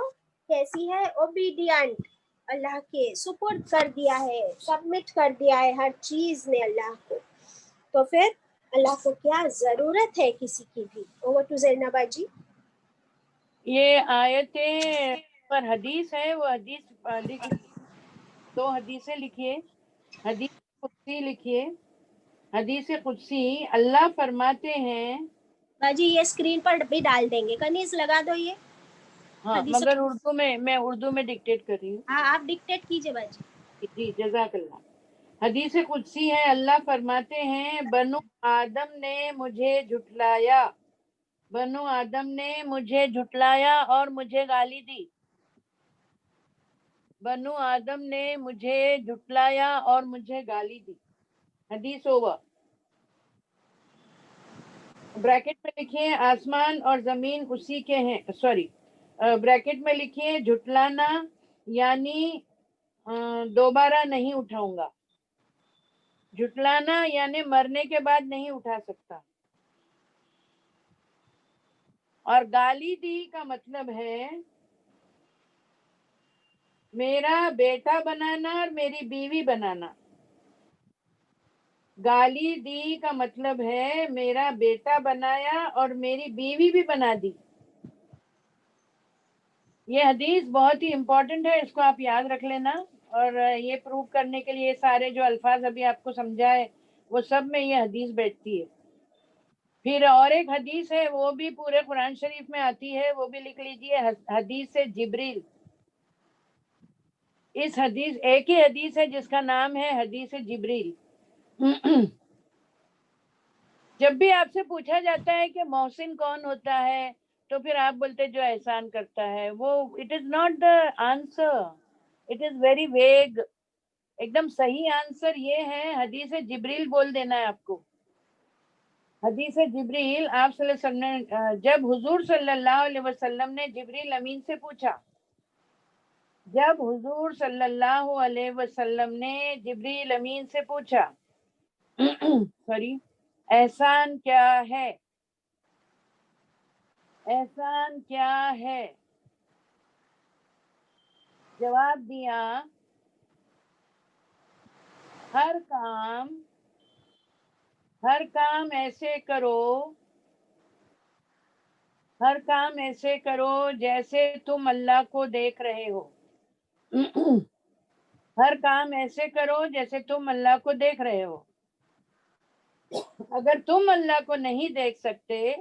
کیسی ہے؟ اوبیڈینٹ، اللہ کے سپرد کر دیا ہے، سبمٹ کر دیا ہے ہر چیز نے اللہ کو. تو پھر اللہ کو کیا ضرورت ہے کسی کی بھی. اوور ٹو زینبا جی. یہ آیتیں پر حدیث ہے، وہ حدیث دو حدیثیں لکھیے. حدیث قدسی لکھیے. حدیث قدسی اللہ فرماتے ہیں. باجی یہ اسکرین پر بھی ڈال دیں گے، کنیز لگا دو یہ. ہاں حدیث، مگر میں اردو میں ڈکٹیٹ کر رہی ہوں. ہاں آپ ڈکٹیٹ کیجیے باجی. جی جزاک اللہ. حدیث قدسی ہے، اللہ فرماتے ہیں بنو آدم نے مجھے جھٹلایا، بنو آدم نے مجھے جھٹلایا اور مجھے گالی دی. بنو آدم نے مجھے جھٹلایا اور مجھے گالی دی. حدیث اوور. بریکٹ میں لکھیے آسمان اور زمین اسی کے ہیں. سوری، بریکٹ میں لکھیے جھٹلانا یعنی دوبارہ نہیں اٹھاؤں گا. جھٹلانا یعنی مرنے کے بعد نہیں اٹھا سکتا. اور گالی دی کا مطلب ہے میرا بیٹا بنانا اور میری بیوی بنانا. گالی دی کا مطلب ہے میرا بیٹا بنایا اور میری بیوی بھی بنا دی. یہ حدیث بہت ہی امپورٹنٹ ہے، اس کو آپ یاد رکھ لینا. اور یہ پروو کرنے کے لیے سارے جو الفاظ ابھی آپ کو سمجھائے وہ سب میں یہ حدیث بیٹھتی ہے. پھر اور ایک حدیث ہے وہ بھی پورے قرآن شریف میں آتی ہے، وہ بھی لکھ لیجئے. حدیث جبریل. اس حدیث ایک ہی حدیث ہے جس کا نام ہے حدیث جبریل. جب بھی آپ سے پوچھا جاتا ہے کہ محسن کون ہوتا ہے تو پھر آپ بولتے جو احسان کرتا ہے. وہ it is not the answer, it is very vague. ایک دم صحیح آنسر یہ ہے حدیث جبریل بول دینا ہے آپ کو. حدیث جبریل آپ صلی اللہ علیہ وسلم جب حضور صلی اللہ علیہ وسلم نے جبریل امین سے پوچھا، جب حضور صلی اللہ علیہ وسلم نے جبریل امین سے پوچھا سوری احسان کیا ہے، احسان کیا ہے، جواب دیا ہر کام ایسے کرو، ہر کام ایسے کرو جیسے تم اللہ کو دیکھ رہے ہو. ہر کام ایسے کرو جیسے تم اللہ کو دیکھ رہے ہو. اگر تم اللہ کو نہیں دیکھ سکتے،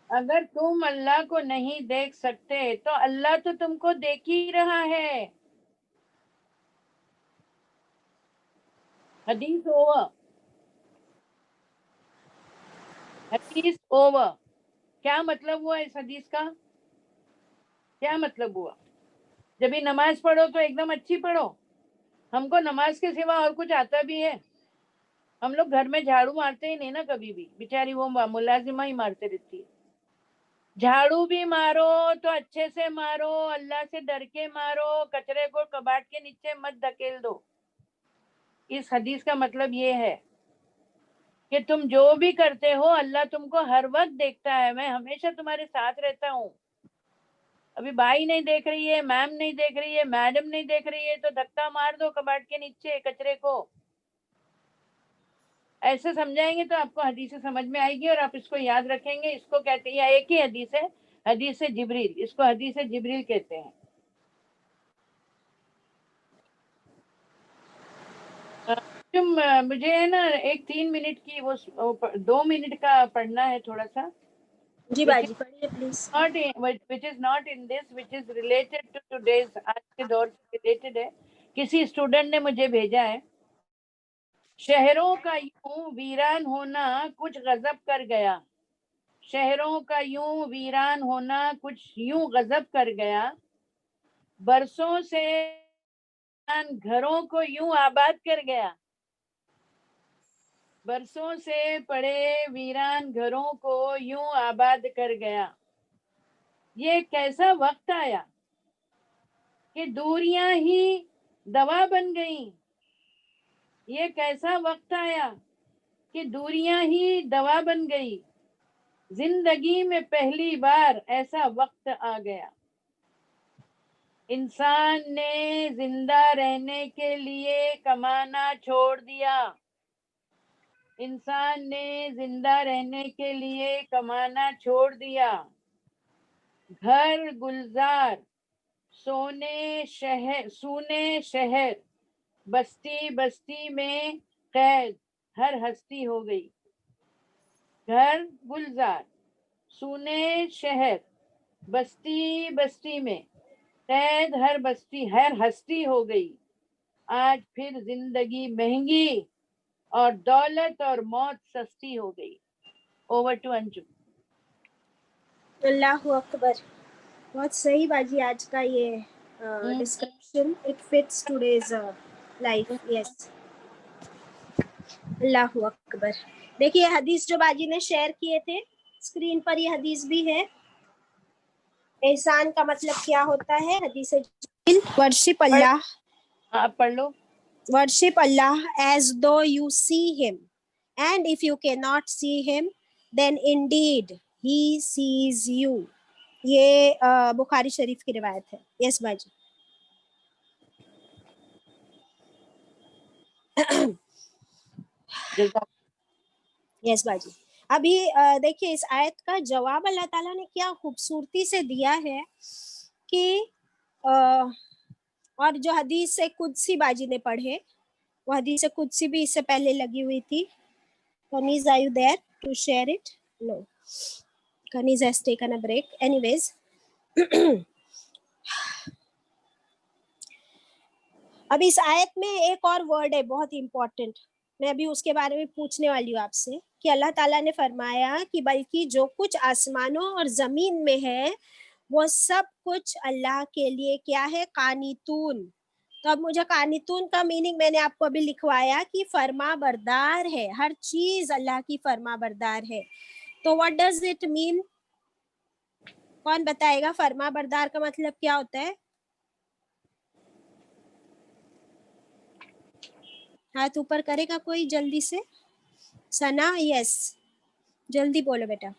اگر تم اللہ کو نہیں دیکھ سکتے تو اللہ تو تم کو دیکھ ہی رہا ہے. حدیث اوور. حدیث اوور. کیا مطلب ہوا اس حدیث کا؟ کیا مطلب ہوا؟ جب یہ نماز پڑھو تو ایک دم اچھی پڑھو. ہم کو نماز کے سوا اور کچھ آتا بھی ہے؟ ہم لوگ گھر میں جھاڑو مارتے ہی نہیں نا کبھی بھی، بیچاری وہ ملازمہ ہی مارتے رہتی ہے. جھاڑو بھی مارو تو اچھے سے مارو, اللہ سے ڈر کے مارو, کچرے کو کباڑ کے نیچے مت دھکیل دو. اس حدیث کا مطلب یہ ہے کہ تم جو بھی کرتے ہو اللہ تم کو ہر وقت دیکھتا ہے, میں ہمیشہ تمہارے ساتھ رہتا ہوں. ابھی بھائی نہیں دیکھ رہی ہے, میم نہیں دیکھ رہی ہے, میڈم نہیں دیکھ رہی ہے, تو دھکا مار دو کباڑ کے نیچے کچرے کو. ایسے سمجھائیں گے تو آپ کو حدیث سمجھ میں آئے گی اور آپ اس کو یاد رکھیں گے. اس کو کہتے ہیں, ایک ہی حدیث ہے, حدیث جبریل, اس کو حدیث جبریل کہتے ہیں. مجھے ہے نا ایک 3 منٹ کی وہ 2 منٹ کا پڑھنا ہے تھوڑا سا, جی باجی پڑھیے please. which is not in this, which is related to today's, آج کے دور سے related ہے. کسی اسٹوڈنٹ نے مجھے بھیجا ہے, شہروں کا یوں ویران ہونا کچھ غضب کر گیا, شہروں کا یوں ویران ہونا کچھ یوں غضب کر گیا, برسوں سے گھروں کو یوں آباد کر گیا, برسوں سے پڑے ویران گھروں کو یوں آباد کر گیا. یہ کیسا وقت آیا کہ دوریاں ہی دوا بن گئیں, یہ کیسا وقت آیا کہ دوریاں ہی دوا بن گئی, زندگی میں پہلی بار ایسا وقت آ گیا. انسان نے زندہ رہنے کے لیے کمانا چھوڑ دیا, انسان نے زندہ رہنے کے لیے کمانا چھوڑ دیا. گھر گلزار سونے شہر, بستی بستی میں قید ہر ہستی ہو گئی. گھر گلزار سونے شہر, بستی بستی میں قید ہر ہستی ہو گئی. آج پھر زندگی مہنگی اور دولت اور موت سستی ہو گئی. اوور ٹو انجو. اللہ اکبر. بہت صحیح باجی آج کا یہ description, it fits today's life. Yes, اللہ اکبر. دیکھیے حدیث جو باجی نے شیئر کیے تھے اسکرین پر, یہ حدیث بھی ہے. احسان کا مطلب کیا ہوتا ہے, حدیث ورشپ اللہ, آپ پڑھ لو. worship Allah as though you see him, and if you cannot see him then indeed he sees you. یہ بخاری شریف کی روایت ہے. یس باجی. یس باجی. ابھی دیکھیے اس آیت کا جواب اللہ تعالیٰ نے کیا خوبصورتی سے دیا ہے کہ اور جو حدیث قدسی باجی نے پڑھے, وہ حدیث قدسی بھی اس سے پہلے لگی ہوئی تھی. Kaniz, are you there to share it? No. Kaniz has taken a break. Anyways. ابھی اس آیت میں ایک اور ورڈ ہے بہت امپورٹنٹ, میں ابھی اس کے بارے میں پوچھنے والی ہوں آپ سے, کہ اللہ تعالیٰ نے فرمایا کہ بلکہ جو کچھ آسمانوں اور زمین میں ہے وہ سب کچھ اللہ کے لیے کیا ہے, قانتون. تو اب مجھے قانتون کا میننگ میں نے آپ کو ابھی لکھوایا کہ فرما بردار ہے, ہر چیز اللہ کی فرما بردار ہے. تو what does it mean? کون بتائے گا فرما بردار کا مطلب کیا ہوتا ہے؟ ہاتھ اوپر کرے گا کوئی جلدی سے؟ سنا, یس جلدی بولو بیٹا.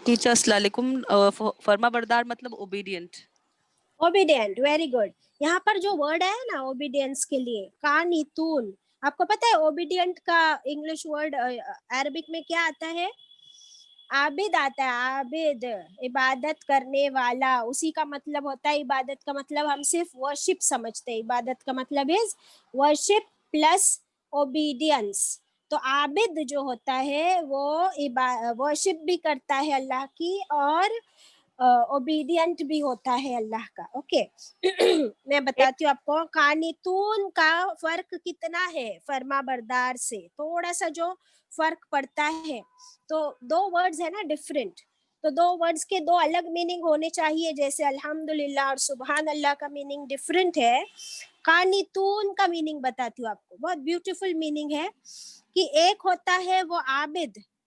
ٹیچر السلام علیکم. فرما بردار مطلب اوبیڈینٹ. Obedient, very good. یہاں پر جو ورڈ ہے نا اوبیڈینس کے لیے, قانتون, آپ کو پتا ہے اوبیڈینٹ کا انگلش ورڈ عربک میں کیا آتا ہے؟ عابد آتا ہے. عابد عبادت کرنے والا, اسی کا مطلب ہوتا ہے. عبادت کا مطلب ہم صرف ورشپ سمجھتے ہیں, عبادت کا مطلب ہے ورشپ پلس اوبیڈینس. تو عابد جو ہوتا ہے وہ ورشپ بھی کرتا ہے اللہ کی اور اوبیڈینٹ بھی ہوتا ہے اللہ کا. اوکے, میں بتاتی ہوں آپ کو قانتون کا فرق کتنا ہے فرما بردار سے, تھوڑا سا جو فرق پڑتا ہے. تو دو ورڈز ہے نا ڈفرینٹ, تو دو ورڈز کے دو الگ میننگ ہونے چاہیے. جیسے الحمدللہ اور سبحان اللہ کا میننگ ڈفرینٹ ہے, قانتون کا میننگ بتاتی ہوں آپ کو, بہت بیوٹیفل میننگ ہے. کہ ایک ہوتا ہے وہ عابد,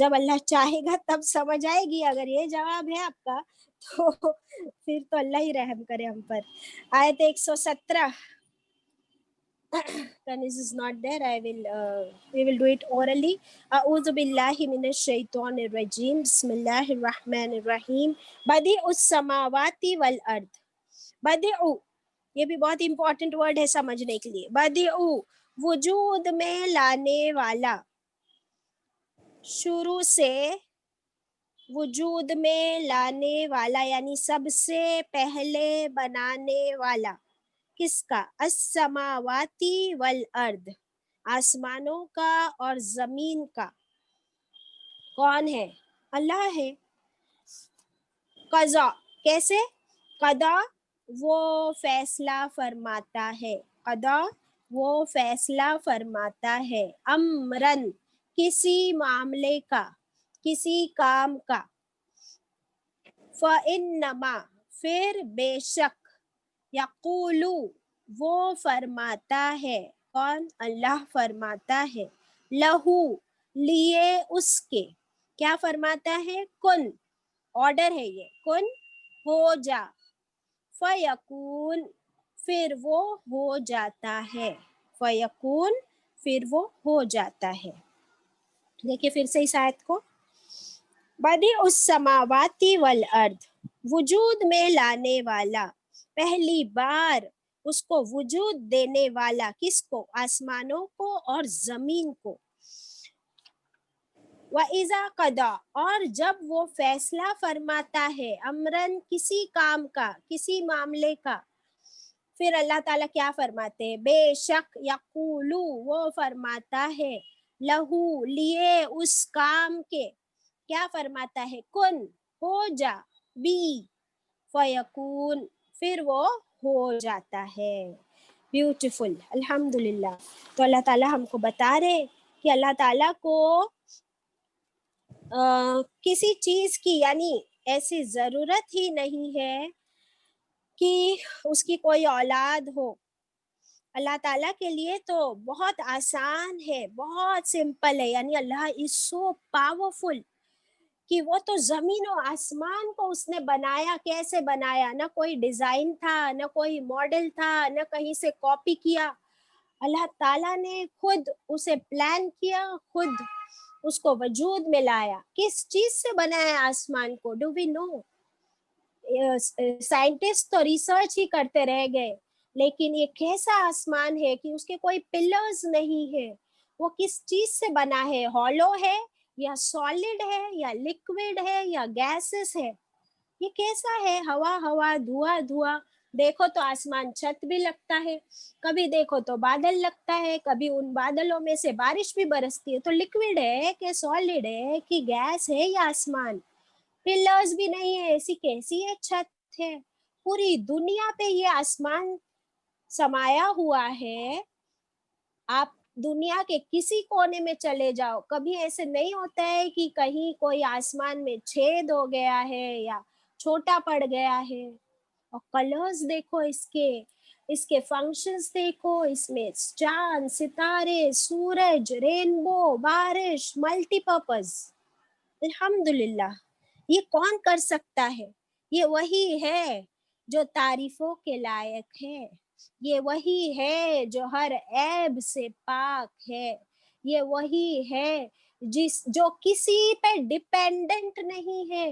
جب اللہ چاہے گا تب سمجھ آئے گی. اگر یہ جواب ہے آپ کا تو پھر تو اللہ ہی رحم کرے ہم پر. آیت 117. Kanis is not there. We will do it orally. أعوذ بالله من الشيطان الرجيم. بسم الله الرحمن الرحيم. بديع السماوات والأرض. بدیع یہ بھی بہت امپورٹنٹ ورڈ ہے سمجھنے کے لیے. بدیع وجود میں لانے والا, شروع سے وجود میں لانے والا یعنی سب سے پہلے بنانے والا. کس کا؟ السماواتی والارض, آسمانوں کا اور زمین کا. کون ہے؟ اللہ ہے. قضا, کیسے؟ قضا وہ فیصلہ فرماتا ہے. قضا وہ فیصلہ فرماتا ہے. امرن کسی معاملے کا, کسی کام کا. فإنما پھر بے شک, یقولو وہ فرماتا ہے. کون؟ اللہ فرماتا ہے. لہو لیے اس کے, کیا فرماتا ہے؟ کن, آرڈر ہے یہ, کن ہو جا. فیکون پھر وہ ہو جاتا ہے. فیکون پھر وہ ہو جاتا ہے. دیکھیے پھر سے اس آیت کو. بدیع السماواتی والارض, وجود میں لانے والا, پہلی بار اس کو وجود دینے والا. کس کو؟ آسمانوں کو اور زمین کو. وَإِذَا قَضَى اور جب وہ فیصلہ فرماتا ہے, امرن کسی کام کا, کسی معاملے کا. پھر اللہ تعالیٰ کیا فرماتے ہیں؟ بے شک, یقولو وہ فرماتا ہے, لہو لیے اس کام کے, کیا فرماتا ہے؟ کن ہو جا, بی فیکون پھر وہ ہو جاتا ہے. بیوٹیفل, الحمدللہ. تو اللہ تعالیٰ ہم کو بتا رہے کہ اللہ تعالیٰ کو کسی چیز کی یعنی ایسی ضرورت ہی نہیں ہے کہ اس کی کوئی اولاد ہو. اللہ تعالیٰ کے لیے تو بہت آسان ہے, بہت سمپل ہے. یعنی اللہ از سو پاورفل کہ وہ تو زمین و آسمان کو اس نے بنایا. کیسے بنایا؟ نہ کوئی ڈیزائن تھا, نہ کوئی ماڈل تھا, نہ کہیں سے کاپی کیا. اللہ تعالیٰ نے خود اسے پلان کیا, خود اس کو وجود میں لایا. کس چیز سے بنایا آسمان کو؟ Do we know? سائنٹسٹ تو ریسرچ ہی کرتے رہ گئے, لیکن یہ کیسا آسمان ہے کہ اس کے کوئی پلرز نہیں ہے. وہ کس چیز سے بنا ہے؟ ہالو ہے یا سالڈ ہے یا لکوڈ ہے یا گیسز ہے؟ یہ کیسا ہے؟ ہوا ہوا, دھواں دھواں. دیکھو تو آسمان چھت بھی لگتا ہے, کبھی دیکھو تو بادل لگتا ہے, کبھی ان بادلوں میں سے بارش بھی برستی ہے. تو لکوڈ ہے کہ سالڈ ہے کہ گیس ہے یا آسمان؟ پلرز بھی نہیں ہے, ایسی کیسی ہے چھت ہے؟ پوری دنیا پہ یہ آسمان سمایا ہوا ہے. آپ دنیا کے کسی کونے میں چلے جاؤ, کبھی ایسے نہیں ہوتا ہے کہ کہیں کوئی آسمان میں چھید ہو گیا ہے یا چھوٹا پڑ گیا ہے. اور کلرز دیکھو اس کے فنکشنز دیکھو, اس میں چاند, ستارے, سورج, رینبو, بارش, ملٹی پرپز. الحمدللہ. یہ کون کر سکتا ہے؟ یہ وہی ہے جو تعریفوں کے لائق ہے. یہ وہی ہے جو ہر عیب سے پاک ہے. یہ وہی ہے جو کسی پہ ڈیپینڈنٹ نہیں ہے.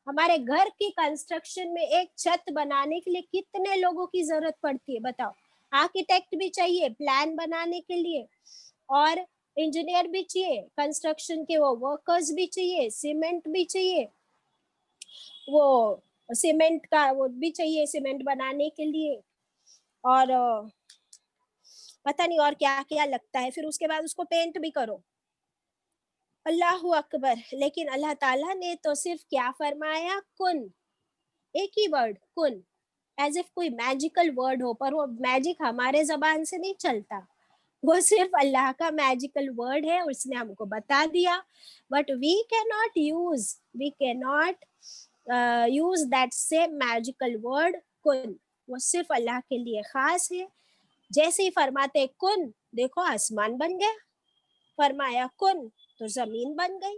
ہمارے گھر کی کنسٹرکشن میں ایک چھت بنانے کے لیے کتنے لوگوں کی ضرورت پڑتی ہے بتاؤ؟ آرکیٹیکٹ بھی چاہیے پلان بنانے کے لیے, اور انجینئر بھی چاہیے, کنسٹرکشن کے وہ ورکرز بھی چاہیے, سیمنٹ بھی چاہیے, وہ سیمنٹ کا وہ بھی چاہیے سیمنٹ بنانے کے لیے, اور پتہ نہیں اور کیا کیا لگتا ہے. پھر اس کے بعد اس کو پینٹ بھی کرو. اللہ اکبر. لیکن اللہ تعالیٰ نے تو صرف کیا فرمایا؟ کن. ایک ہی ورڈ, کن, ایز اف کوئی میجیکل ورڈ ہو, پر وہ میجک ہمارے زبان سے نہیں چلتا, وہ صرف اللہ کا میجیکل ورڈ ہے, اس نے ہم کو بتا دیا. بٹ وی کی not use that same magical word کن. وہ صرف اللہ کے لیے خاص ہے. جیسے ہی فرماتے کن, دیکھو آسمان بن گیا, فرمایا کن تو زمین بن گئی.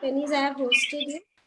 Taniz, I have hosted you.